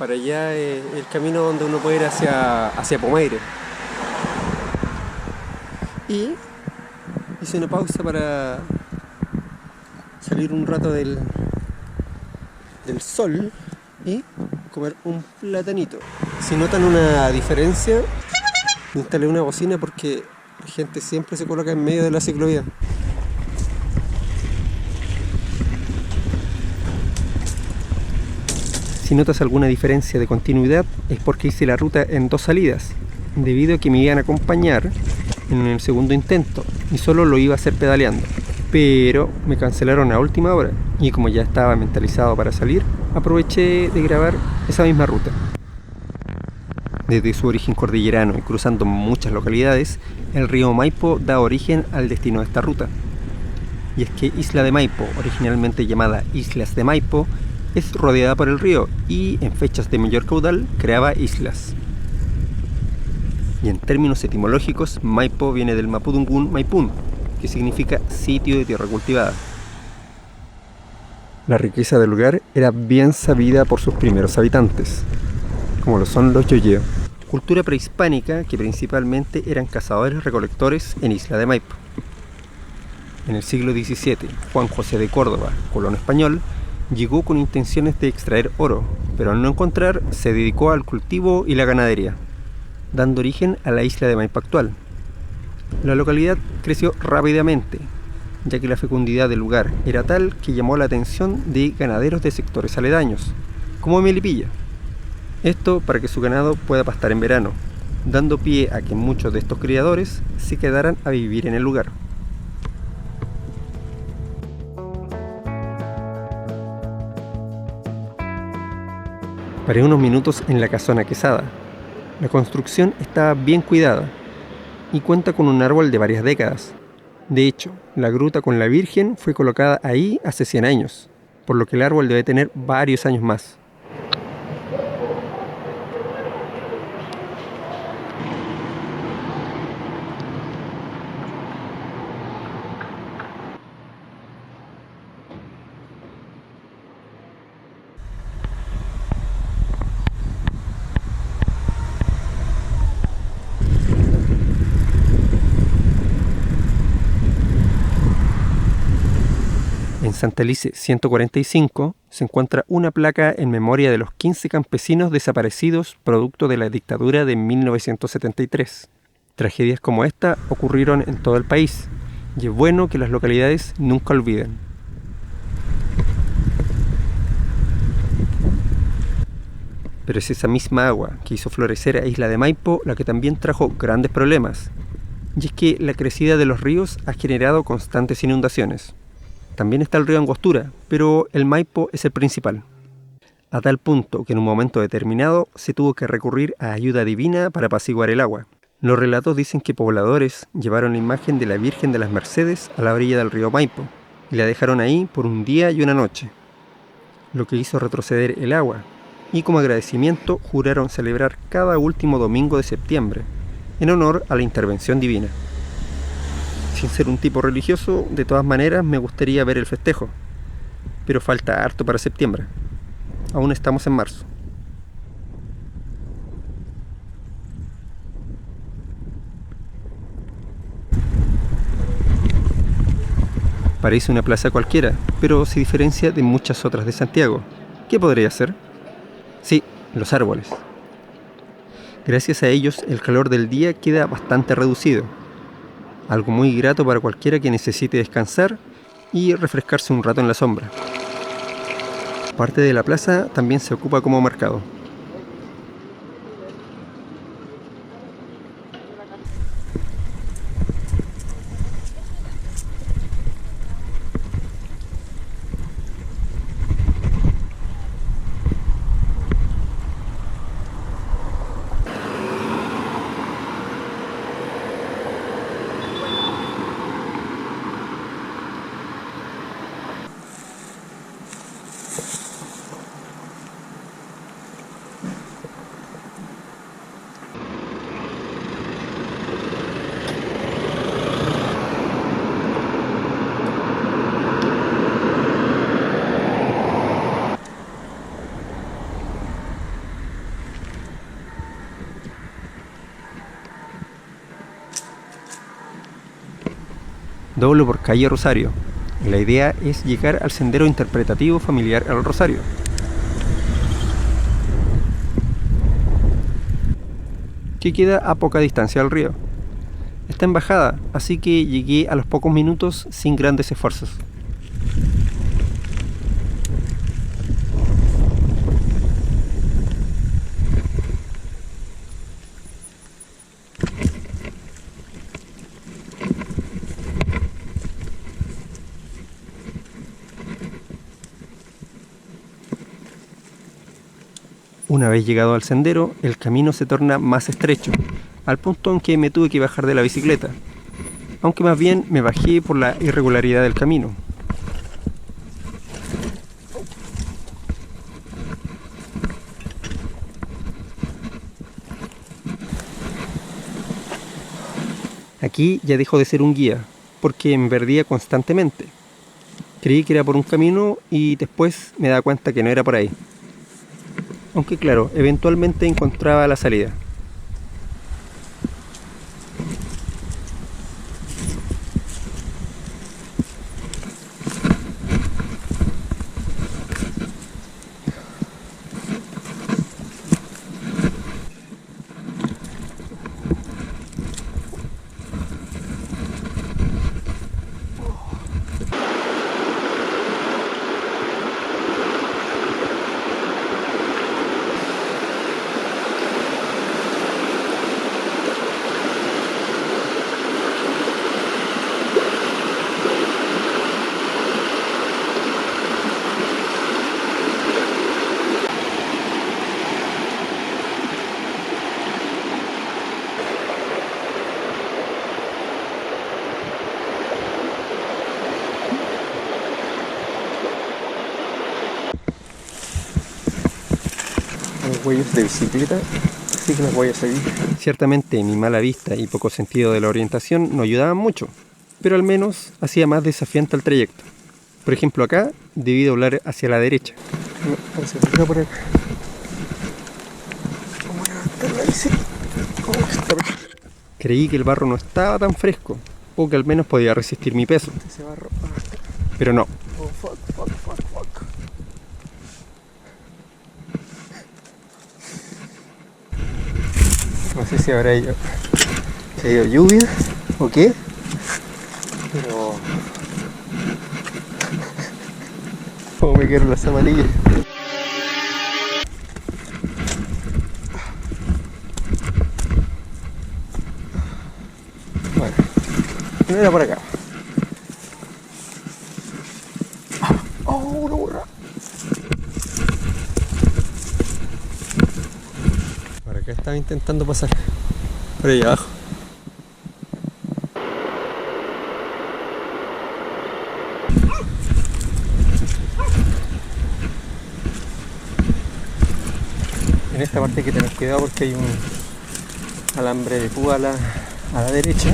Para allá es el camino donde uno puede ir hacia Pomaire. Y hice una pausa para salir un rato del sol y comer un platanito. Si notan una diferencia, instalé una bocina porque la gente siempre se coloca en medio de la ciclovía. Si notas alguna diferencia de continuidad es porque hice la ruta en 2 salidas, debido a que me iban a acompañar en el segundo intento y solo lo iba a hacer pedaleando. Pero me cancelaron a última hora y como ya estaba mentalizado para salir, aproveché de grabar esa misma ruta. Desde su origen cordillerano y cruzando muchas localidades, el río Maipo da origen al destino de esta ruta. Y es que Isla de Maipo, originalmente llamada Islas de Maipo, es rodeada por el río y en fechas de mayor caudal creaba islas. Y en términos etimológicos, Maipo viene del mapudungún Maipún, que significa sitio de tierra cultivada. La riqueza del lugar era bien sabida por sus primeros habitantes, como lo son los yoyeo, cultura prehispánica que principalmente eran cazadores-recolectores en Isla de Maipo. En el siglo XVII, Juan José de Córdoba, colono español, llegó con intenciones de extraer oro, pero al no encontrar, se dedicó al cultivo y la ganadería, dando origen a la isla de Maipo actual. La localidad creció rápidamente, ya que la fecundidad del lugar era tal que llamó la atención de ganaderos de sectores aledaños, como Melipilla. Esto para que su ganado pueda pastar en verano, dando pie a que muchos de estos criadores se quedaran a vivir en el lugar. Paré unos minutos en la casona Quesada. La construcción está bien cuidada y cuenta con un árbol de varias décadas. De hecho, la gruta con la Virgen fue colocada ahí hace 100 años, por lo que el árbol debe tener varios años más. En Santa Elise 145 se encuentra una placa en memoria de los 15 campesinos desaparecidos producto de la dictadura de 1973. Tragedias como esta ocurrieron en todo el país y es bueno que las localidades nunca olviden. Pero es esa misma agua que hizo florecer a Isla de Maipo la que también trajo grandes problemas, y es que la crecida de los ríos ha generado constantes inundaciones. También está el río Angostura, pero el Maipo es el principal. A tal punto que en un momento determinado se tuvo que recurrir a ayuda divina para apaciguar el agua. Los relatos dicen que pobladores llevaron la imagen de la Virgen de las Mercedes a la orilla del río Maipo y la dejaron ahí por un día y una noche, lo que hizo retroceder el agua, y como agradecimiento juraron celebrar cada último domingo de septiembre, en honor a la intervención divina. Sin ser un tipo religioso, de todas maneras me gustaría ver el festejo, pero falta harto para septiembre. Aún estamos en marzo. Parece una plaza cualquiera, pero se diferencia de muchas otras de Santiago. ¿Qué podría ser? Sí, los árboles. Gracias a ellos, el calor del día queda bastante reducido. Algo muy grato para cualquiera que necesite descansar y refrescarse un rato en la sombra. Parte de la plaza también se ocupa como mercado. Doblo por calle Rosario. La idea es llegar al sendero interpretativo familiar al Rosario. Que queda a poca distancia del río. Está en bajada, así que llegué a los pocos minutos sin grandes esfuerzos. Una vez llegado al sendero, el camino se torna más estrecho, al punto en que me tuve que bajar de la bicicleta, aunque más bien me bajé por la irregularidad del camino. Aquí ya dejó de ser un guía, porque me perdía constantemente. Creí que era por un camino y después me daba cuenta que no era por ahí. Aunque claro, eventualmente encontraba la salida. Huellas de bicicleta, así que las voy a seguir. Ciertamente mi mala vista y poco sentido de la orientación no ayudaban mucho, pero al menos hacía más desafiante el trayecto. Por ejemplo, acá debí doblar hacia la derecha. No, por acá. ¿Cómo levantar la bici? Creí que el barro no estaba tan fresco, o que al menos podía resistir mi peso. Pero no. No sé si habrá ido lluvia o qué, pero como me quedaron las amarillas. Bueno, no era por acá. ¡Oh, una burra! Por acá estaba intentando pasar. Por ahí abajo. En esta parte hay que tener cuidado porque hay un alambre de púa a la derecha.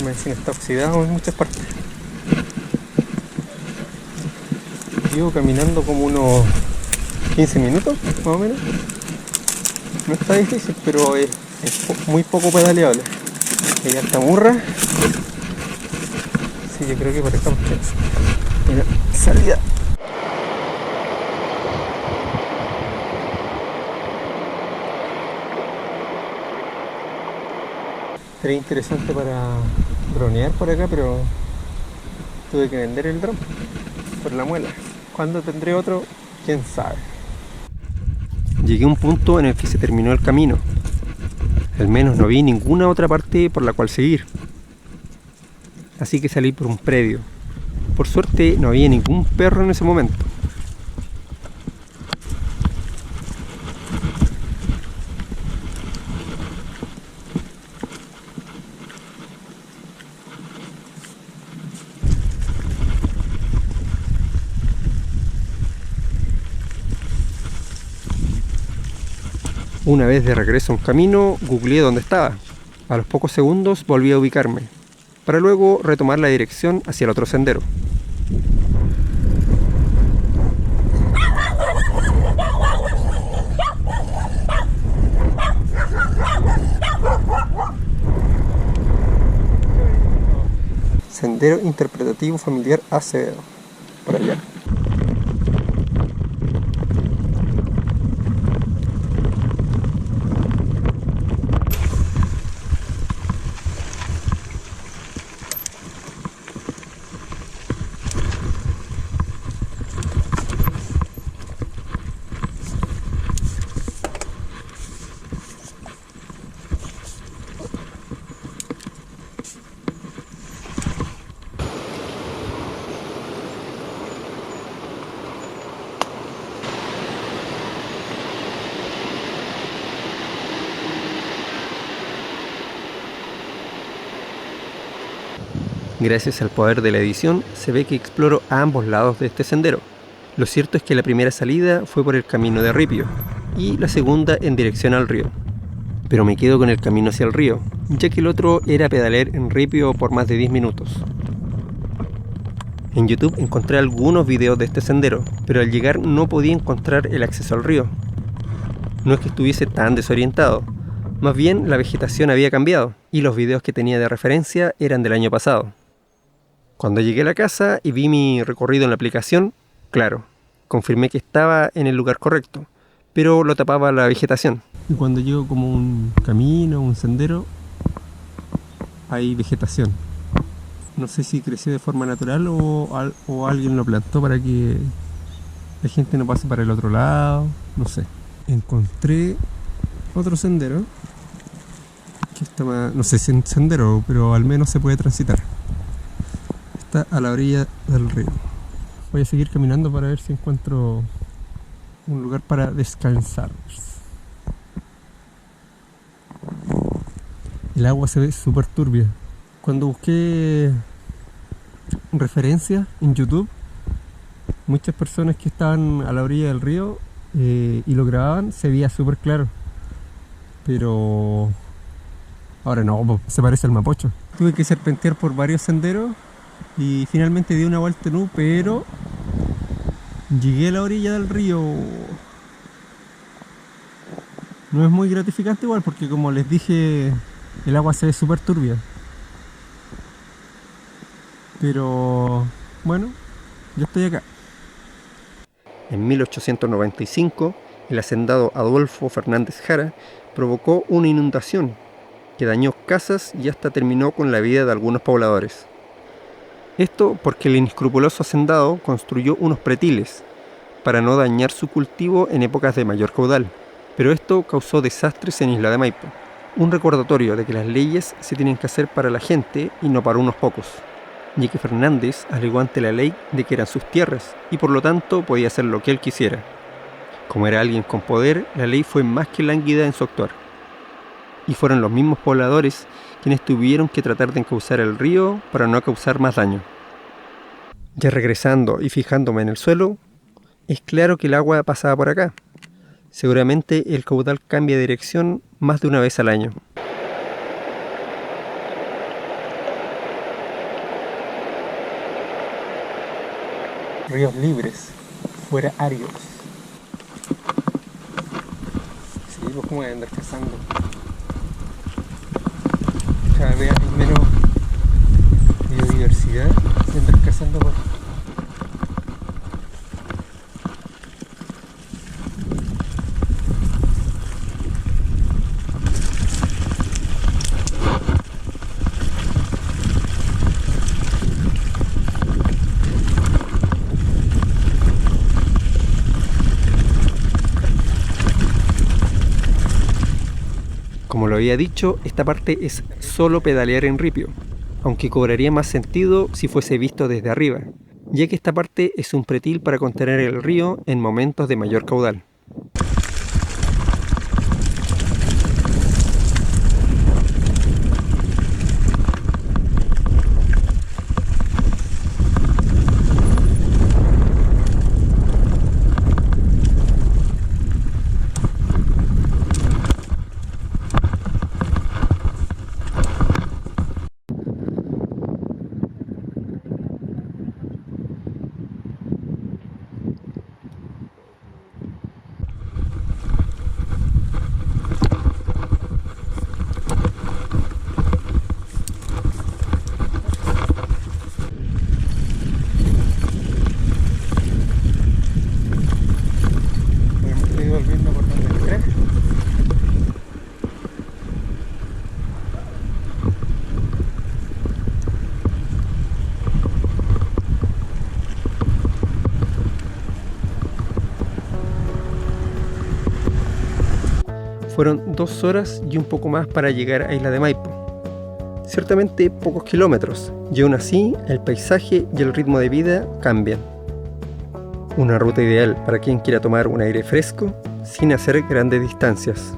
Me dicen está oxidado en muchas partes. Llevo caminando como unos 15 minutos, más o menos. No está difícil, pero es muy poco pedaleable. Hay harta burra. Sí, yo creo que por esta parte. Mira, salida. Sería interesante para dronear por acá, pero tuve que vender el dron por la muela. ¿Cuándo tendré otro? ¿Quién sabe? Llegué a un punto en el que se terminó el camino. Al menos no vi ninguna otra parte por la cual seguir. Así que salí por un predio. Por suerte no había ningún perro en ese momento. Una vez de regreso a un camino, googleé dónde estaba. A los pocos segundos volví a ubicarme, para luego retomar la dirección hacia el otro sendero. Sendero Interpretativo Familiar Acevedo. Por allá. Gracias al poder de la edición, se ve que exploro a ambos lados de este sendero. Lo cierto es que la primera salida fue por el camino de Ripio y la segunda en dirección al río. Pero me quedo con el camino hacia el río, ya que el otro era pedalear en Ripio por más de 10 minutos. En YouTube encontré algunos videos de este sendero, pero al llegar no podía encontrar el acceso al río. No es que estuviese tan desorientado, más bien la vegetación había cambiado y los videos que tenía de referencia eran del año pasado. Cuando llegué a la casa y vi mi recorrido en la aplicación, claro, confirmé que estaba en el lugar correcto, pero lo tapaba la vegetación. Y cuando llego como un camino, un sendero, hay vegetación. No sé si creció de forma natural o alguien lo plantó para que la gente no pase para el otro lado, no sé. Encontré otro sendero, que está más, no sé si es sendero, pero al menos se puede transitar. Está a la orilla del río. Voy a seguir caminando para ver si encuentro un lugar para descansar. El agua se ve súper turbia. Cuando busqué referencias en YouTube, muchas personas que estaban a la orilla del río y lo grababan, se veía súper claro. Pero ahora no, se parece al Mapocho. Tuve que serpentear por varios senderos y finalmente di una vuelta en U, pero llegué a la orilla del río. No es muy gratificante igual porque, como les dije, el agua se ve súper turbia. Pero bueno, yo estoy acá. En 1895, el hacendado Adolfo Fernández Jara provocó una inundación que dañó casas y hasta terminó con la vida de algunos pobladores. Esto porque el inescrupuloso hacendado construyó unos pretiles para no dañar su cultivo en épocas de mayor caudal, pero esto causó desastres en Isla de Maipo. Un recordatorio de que las leyes se tienen que hacer para la gente y no para unos pocos, ya que Fernández alegó ante la ley de que eran sus tierras y por lo tanto podía hacer lo que él quisiera. Como era alguien con poder, la ley fue más que lánguida en su actuar. Y fueron los mismos pobladores quienes tuvieron que tratar de encauzar el río para no causar más daño. Ya regresando y fijándome en el suelo, es claro que el agua pasaba por acá. Seguramente el caudal cambia de dirección más de una vez al año. Ríos libres, fuera áridos. Sí, pues cómo voy a andar cazando. Cada vez hay menos biodiversidad y andar cazando por... Como lo había dicho, esta parte es solo pedalear en ripio, aunque cobraría más sentido si fuese visto desde arriba, ya que esta parte es un pretil para contener el río en momentos de mayor caudal. Fueron 2 horas y un poco más para llegar a Isla de Maipo. Ciertamente pocos kilómetros, y aún así el paisaje y el ritmo de vida cambian. Una ruta ideal para quien quiera tomar un aire fresco sin hacer grandes distancias.